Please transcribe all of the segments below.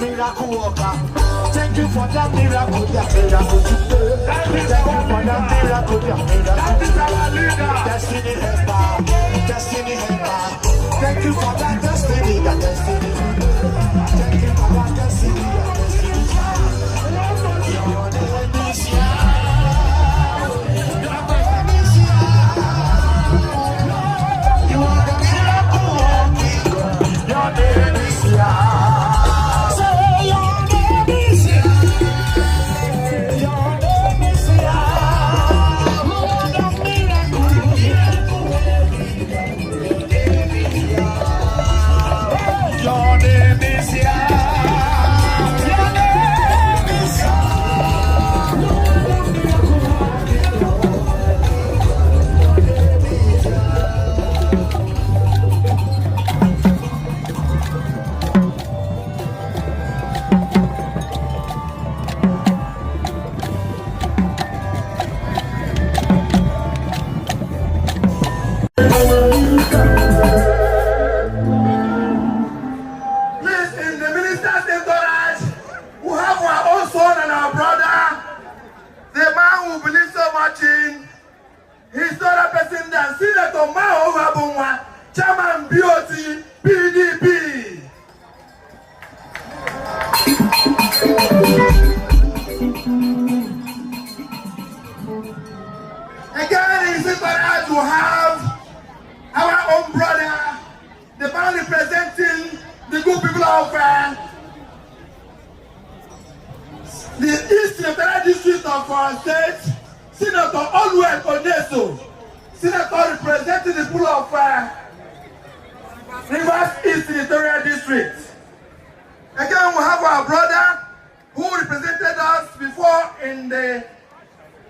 miracle worker. Thank you for that miracle, that miracle today. Thank you for that miracle, that miracle. That is our leader. Destiny helper, destiny helper. Thank you for that destiny, that destiny. Thank you for that destiny, that destiny. Your name is Yahweh. Your name is Yahweh. You are the miracle working God. Your name is Yahweh. Say your name is Yahweh. Your name is Yahweh. You are the miracle working God. Your name is Yahweh. Your name is Yahweh. Chairman BOT PDP. Again, it's important to have our own brother, the man representing the good people of the East Central District of our state, Senator Wike Oneso, Senator representing the people of Rivers East Senatorial District. Again, we have our brother who represented us before in the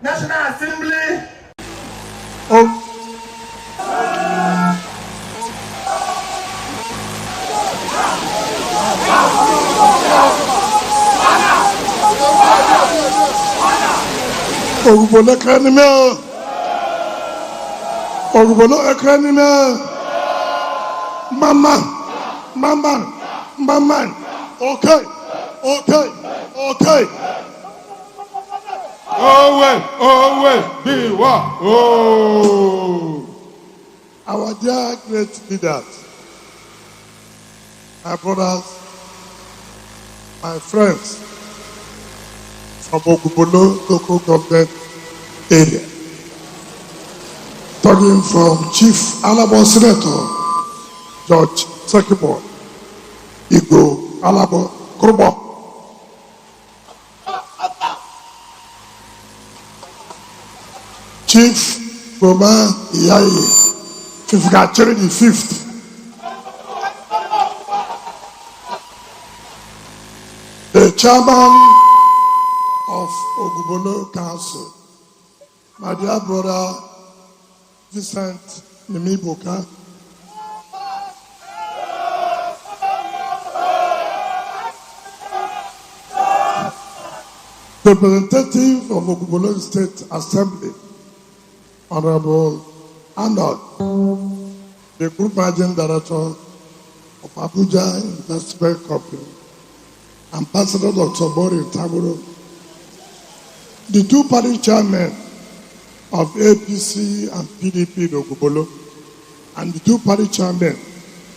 National Assembly. Mama. Okay. Our dear great leaders, my brothers, my friends from Ogbolo local government area, talking from Chief Alabo Senator George Sekibo, Igbo Alabo Kurbo, Chief Boma Iyaye, Fifgacheri the Fifth, the chairman of Ogbolo Council, my dear brother Vincent Nimiboka, representative of Ogbolo State Assembly, Honorable Arnold, the Group Managing Director of Abuja Investment Company, Ambassador Dr. Bori Taburo, the two party chairmen of APC and PDP in Ogbolo, and the two party chairmen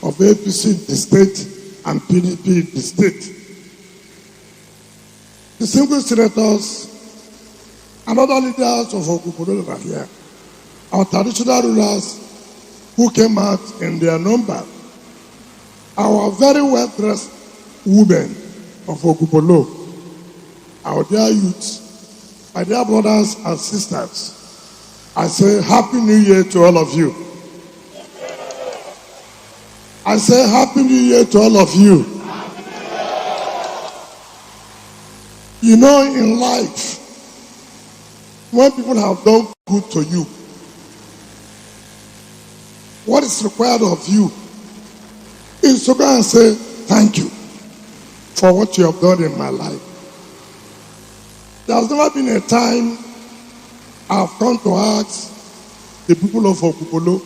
of APC in the state and PDP in the state. The single senators and other leaders of Ogbolo are here. Our traditional rulers who came out in their number, our very well-dressed women of Ogbolo, our dear youths, my dear brothers and sisters, I say Happy New Year to all of you. I say Happy New Year to all of you. You know, in life, when people have done good to you, what is required of you is to go and say thank you for what you have done in my life. There has never been a time I've come to ask the people of Ogbolo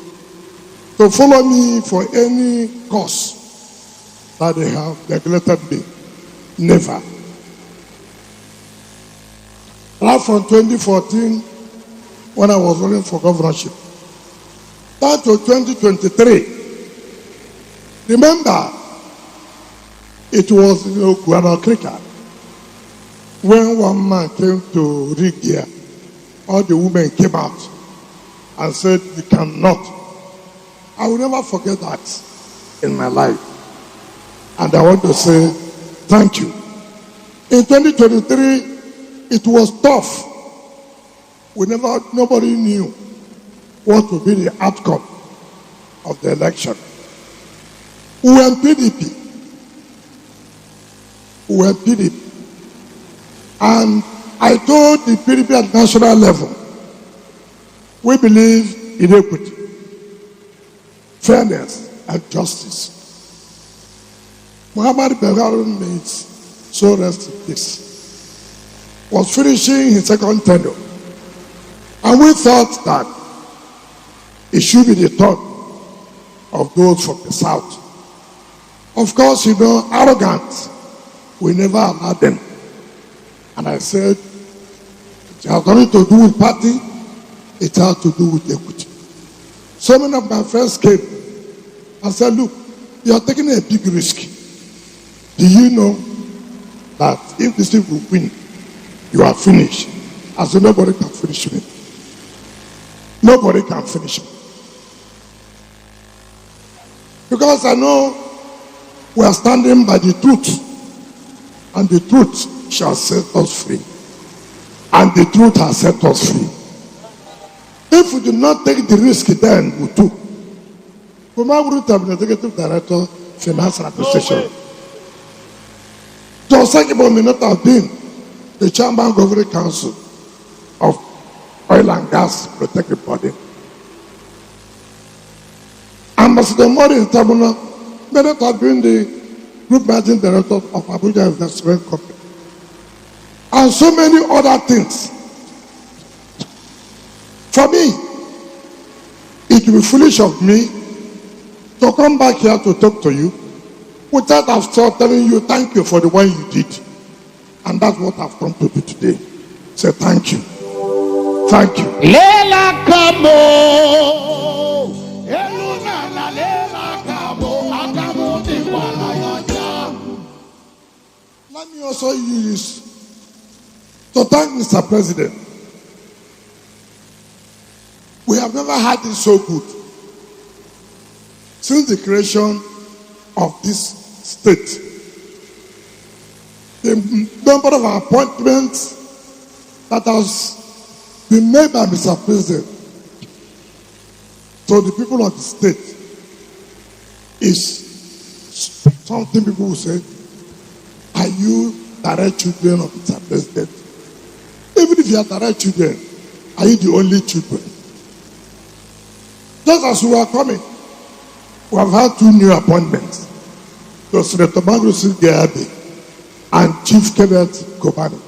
to follow me for any cause that they have neglected me. Never. Right from 2014, when I was running for governorship, down to 2023, remember, it was Guadalcrica when one man came to rig here, all the women came out and said, "You cannot." I will never forget that in my life. And I want to say thank you. In 2023, it was tough. Nobody knew what would be the outcome of the election. We were in PDP. And I told the PDP at national level, we believe in equity, fairness, and justice. Muhammad Belgarun means so rest in peace, was finishing his second tenure. And we thought that it should be the turn of those from the south. Of course, arrogant, we never allowed them. And I said, it has nothing to do with party, it has to do with equity. So many of my friends came and said, "Look, you are taking a big risk. Do you know that if these people win, you are finished?" I said, "Nobody can finish me. Nobody can finish me." Because I know we are standing by the truth, and the truth shall set us free. And the truth has set us free. If we do not take the risk, then we took. Fubara would have been executive director, finance and administration. Joseph may not have been the chairman governing council of oil and gas protected body. Ambassador Mori Tabuna may not have been the group managing director of Abuja Investment Company. And so many other things. For me, it will be foolish of me to come back here to talk to you without after telling you thank you for the one you did. And that's what I've come to do today. Say thank you. Thank you. Lela kamo, eluna na lela kamo, akamo di wala yaja. Let me also use to thank Mr. President. We have never had it so good since the creation of this state. The number of appointments that has been made by Mr. President to the people of the state is something people will say, "Are you direct children of Mr. President?" Even if you are direct children, are you the only children? Just as we are coming, we have had 2 new appointments to Senator Magrusi Gayabe and Chief Kenneth Kobani.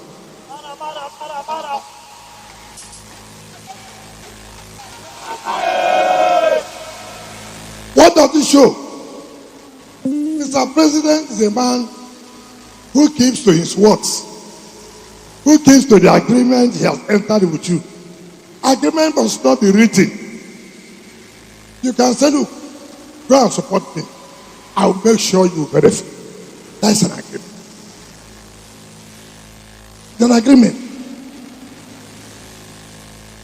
What does it show? Mr. President is a man who keeps to his words, who keeps to the agreement he has entered with you. Agreement must not be written. You can say, "Look, go and support me. I will make sure you verify." That's an agreement. It's an agreement.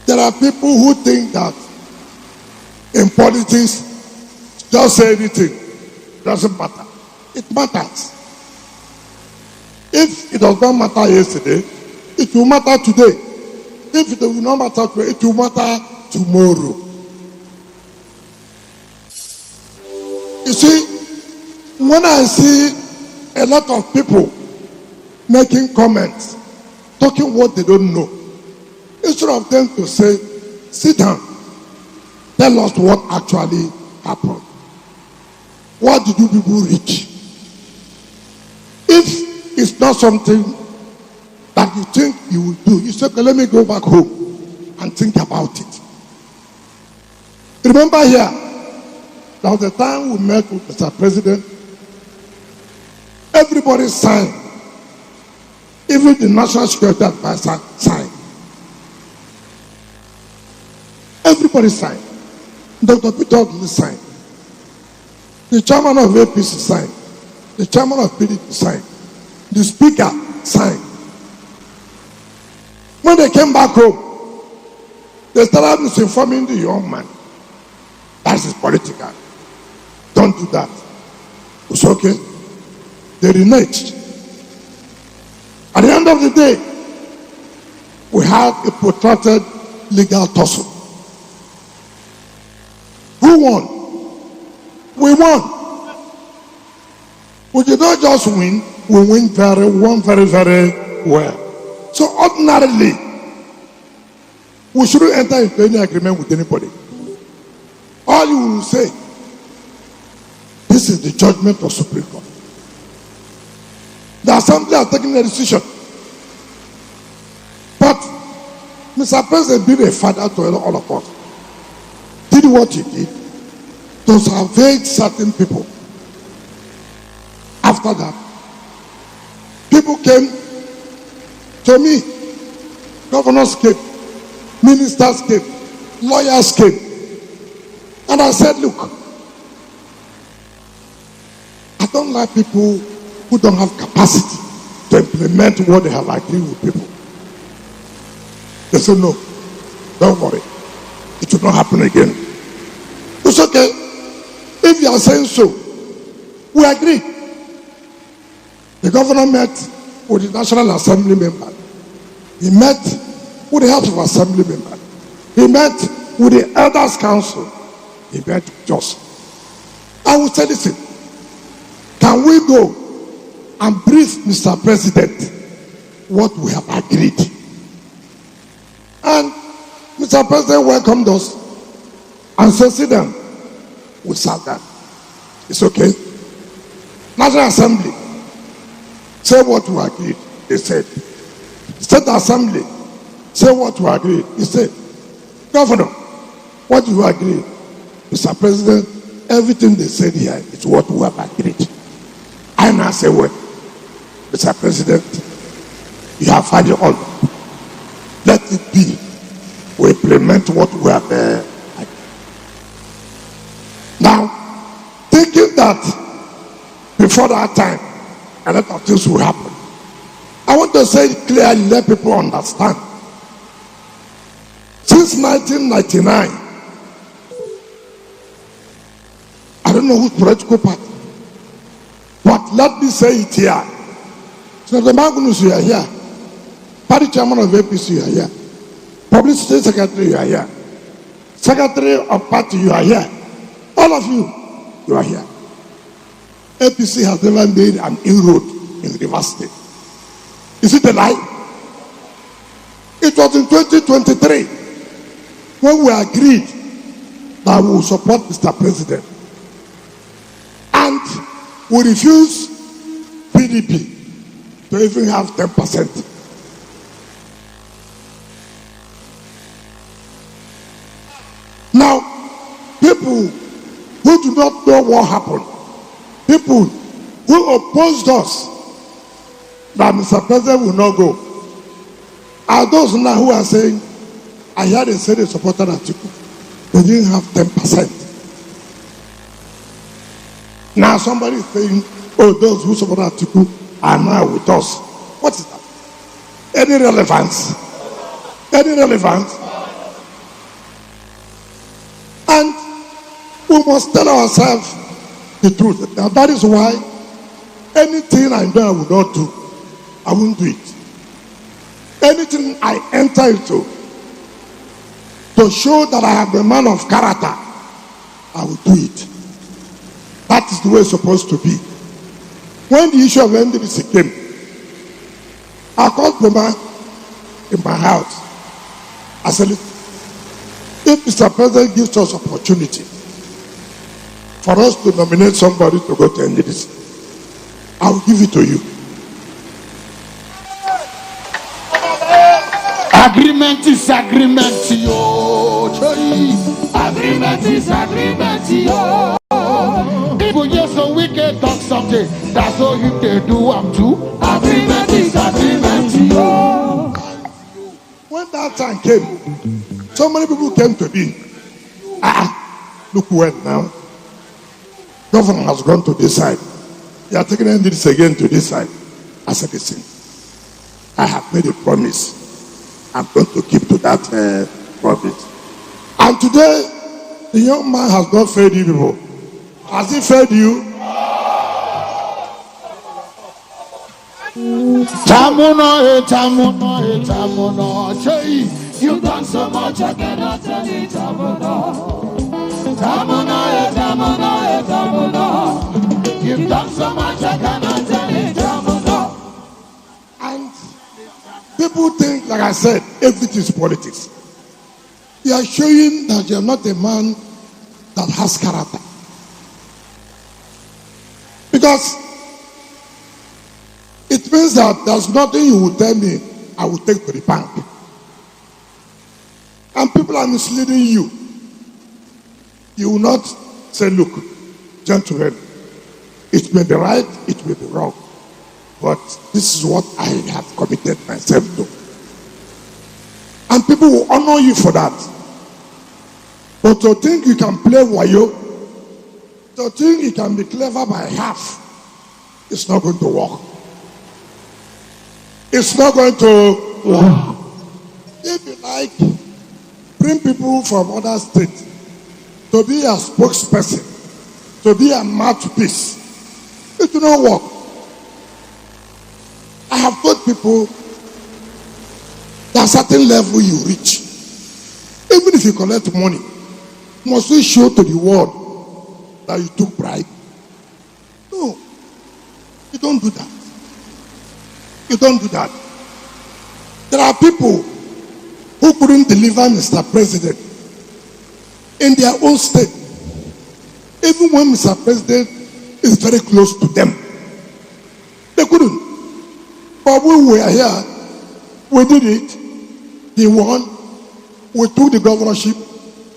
There are people who think that in politics, just say anything. It doesn't matter. It matters. If it does not matter yesterday, it will matter today. If it will not matter today, it will matter tomorrow. You see, when I see a lot of people making comments, talking what they don't know, instead of them to say, "Sit down, tell us what actually happened. What did you people reach?" If it's not something that you think you will do, you say, "Okay, let me go back home and think about it." Remember here, there was a time we met with Mr. President. Everybody signed Even the National Security Advisor signed. Everybody signed. Dr. Peter Obi signed. The chairman of APC signed. The chairman of PDP signed. The speaker signed. When they came back home, they started misinforming the young man. That is political. Don't do that. It's okay. They reneged. At the end of the day, we had a protracted legal tussle. Who won? We won. We did not just win, we won very, very well. So ordinarily, we shouldn't enter into any agreement with anybody. All you will say, this is the judgment of Supreme Court. The Assembly has taken a decision. But Mr. President, being a father to all of us, did what he did to salvage certain people. After that, people came to me. Governors came, ministers came, lawyers came. And I said, look, I don't like people who don't have capacity to implement what they have agreed with people. They said, no, don't worry. It will not happen again. It's okay. If you are saying so, we agree. The governor met with the National Assembly member. He met with the House of Assembly member. He met with the Elders Council. He met with us. I will say, listen, can we go and brief Mr. President what we have agreed? And Mr. President welcomed us and said, sit down. We sat down. It's okay. National Assembly, say what we agreed. They said. State Assembly, say what we agreed. He said, Governor, what do you agree? Mr. President, everything they said here is what we have agreed. I now say, well, Mr. President, you have had it all. Let it be. We implement what we have agreed. Now, thinking that before that time, a lot of things will happen. I want to say it clearly, let people understand. Since 1999, I don't know whose political party, but let me say it here. Senator Magnus, you are here. Party chairman of APC, you are here. Publicity secretary, you are here. Secretary of party, you are here. All of you, you are here. APC has never made an inroad in Rivers State. Is it a lie? It was in 2023 when we agreed that we will support Mr. President. And we refused PDP to even have 10%. Now, people who do not know what happened, people who opposed us, that Mr. President will not go, are those now who are saying, I heard they said they supported Atiku. They didn't have 10%. Now somebody is saying, oh, those who support Atiku are now with us. What is that? Any relevance? Any relevance? And we must tell ourselves the truth. Now that is why anything I know I will not do, I won't do it. Anything I enter into to show that I am a man of character, I will do it. That is the way it's supposed to be. When the issue of NDBC came, I called Mama in my house. I said, if Mr. President gives us opportunity for us to nominate somebody to go to NDBC, I will give it to you. Agreement is agreement, yo. Agreement is agreement, yo. People just so wicked talk something, that's all you can do. I'm too. Agreement is agreement. When that time came, so many people came to me. Look well now. Governor has gone to this side. They are taking this again to this side. I said, listen, I have made a promise. I'm going to keep to that promise. And today, the young man has not failed you people. Has he failed you? You've done so much, I cannot tell it. You've done so much, I cannot tell it. And people think, like I said, everything is politics. You are showing that you are not a man that has character. Because it means that there's nothing you will tell me I will take to the bank. And people are misleading you. You will not say, look, gentlemen, it may be right, it may be wrong, but this is what I have committed myself to. And people will honor you for that. But to think you can play wayo, to think you can be clever by half, it's not going to work. It's not going to work. If you like, bring people from other states to be a spokesperson, to be a mouthpiece. It will not work. I have told people that certain level you reach, even if you collect money, must you show to the world that you took bribe? No, you don't do that. You don't do that. There are people who couldn't deliver Mr. President in their own state, even when Mr. President is very close to them. They couldn't. But when we were here, we did it. He won. We took the governorship.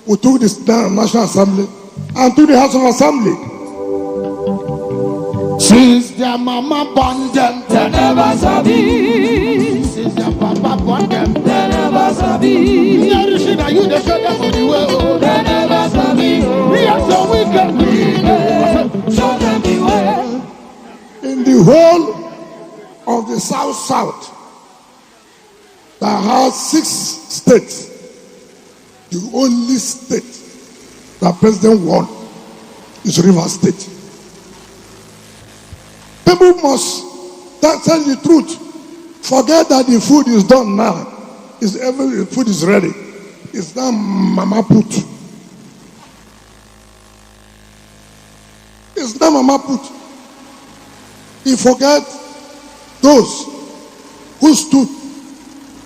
We took the National Assembly and took the House of Assembly. Since their mama born them, they never sabi. Since their papa born them, they never sabi. You they show them for the way. They never sabi. We are so wicked. Show them the way. In the whole of the South, that has 6 states, the only state that President won is Rivers State. People must tell the truth. Forget that the food is done now. The food is ready. It's now Mama Put. It's now Mama Put. You forget those who stood,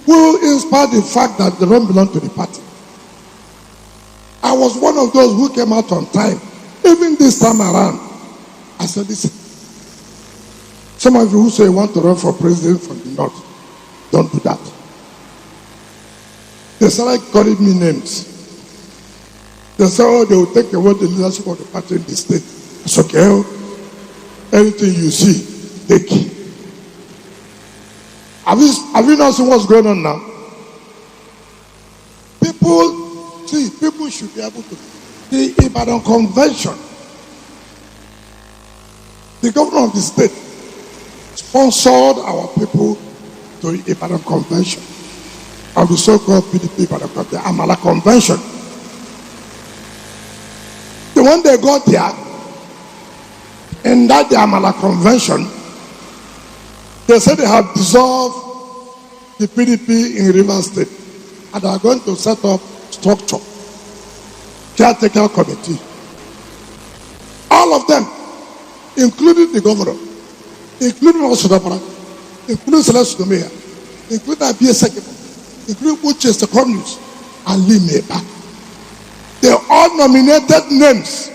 who inspired the fact that they don't belong to the party. I was one of those who came out on time. Even this time around, I said, listen, some of you who say you want to run for president from the north, don't do that. They started calling me names. They said, oh, they will take away the leadership of the party in the state. It's okay. Anything you see, take it. Have you not seen what's going on now? People should be able to. The Ibadan Convention, the governor of the state sponsored our people to the Ibadan Convention of the so-called PDP Ibadan Convention, the Amala Convention. The one they got there, and that the Amala Convention, they said they have dissolved the PDP in Rivers State and are going to set up structure, caretaker committee. All of them, including the governor, including Osodapara, including Celeste Domea, including Abia Sekimo, including Uchester Communist, and Limeba. They all nominated names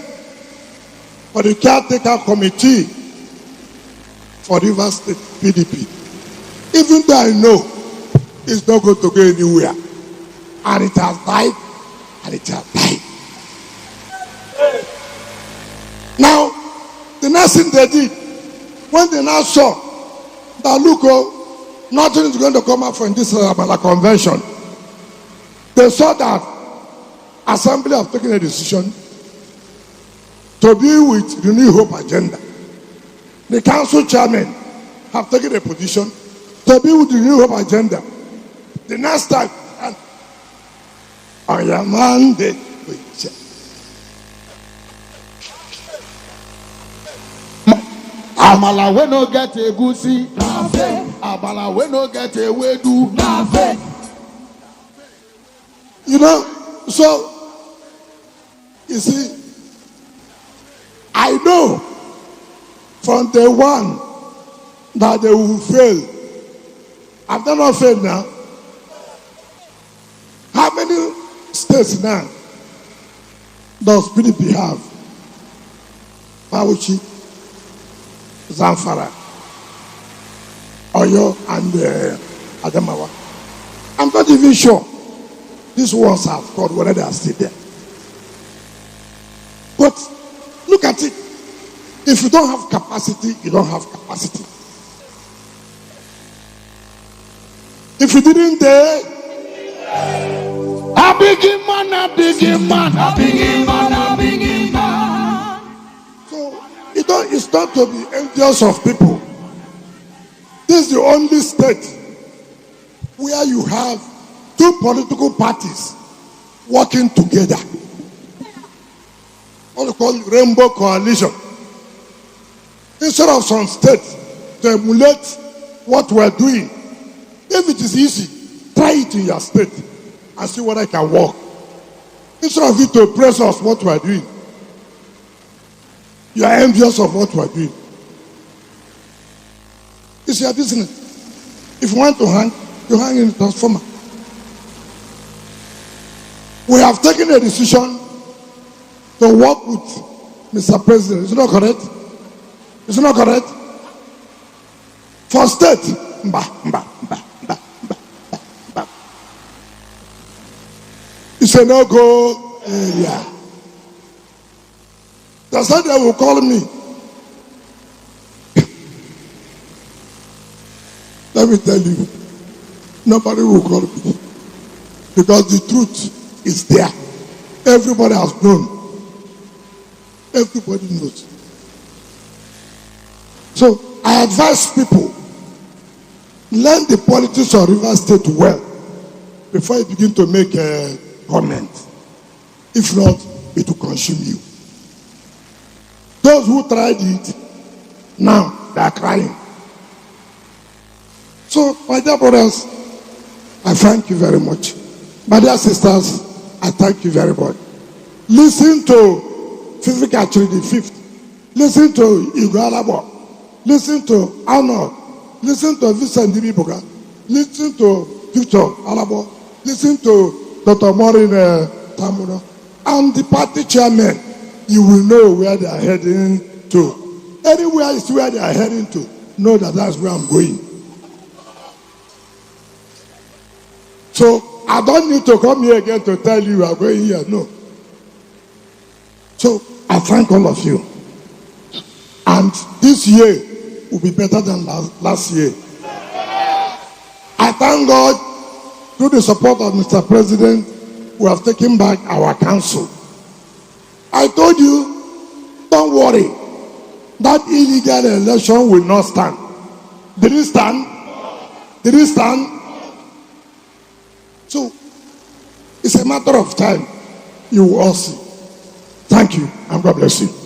for the caretaker committee for Rivers State PDP. Even though I know it's not going to go anywhere. And it has died, and it has died. Now, the next thing they did, when they now saw that, look, nothing is going to come out from this Amala Convention, They saw that Assembly have taken a decision to be with the New Hope agenda. The council chairman have taken a position to be with the New Hope agenda. The next time, on your Monday, Amala we no get egusi, Amala we no get ewedu, you know, so you see, I know from day one that they will fail. Have they not failed now? How many states now does PDP have? Bauchi, Zamfara, Oyo, and Adamawa. I'm not even sure these ones have got whether they are still there. But look at it. If you don't have capacity, you don't have capacity. If you didn't dare, a big man, a big man, a big man, a big man. so it's not to be envious of people. This is the only state where you have two political parties working together. What we call rainbow coalition. Instead of some states to emulate what we're doing, if it is easy, try it in your state and see whether it can work. Instead of it to press us what we're doing, you are envious of what we're doing. It's your business. If you want to hang, you hang in the transformer. We have taken a decision to work with Mr. President. Is it not correct? Is it not correct? For state, it's a no-go area. That's how they will call me. Let me tell you, nobody will call me. Because the truth is there. Everybody has known. Everybody knows. So I advise people, learn the politics of River State well before you begin to make a comment. If not, it will consume you. Those who tried it, now they are crying. So, my dear brothers, I thank you very much. My dear sisters, I thank you very much. Listen to Physical Actually the Fifth. Listen to Igwalabo. Listen to Arnold. Listen to Vincent Dibiboga. Listen to Victor Alabo. Listen to Dr. Maureen Tamuno. And the party chairman, you will know where they are heading to. Anywhere is where they are heading to. Know that that's where I'm going. So I don't need to come here again to tell you are going here. No. So I thank all of you. And this year will be better than last year. I thank God through the support of Mr. President, we have taken back our council. I told you, don't worry. That illegal election will not stand. Did it stand? Did it stand? So it's a matter of time. You will all see. Thank you, and God bless you.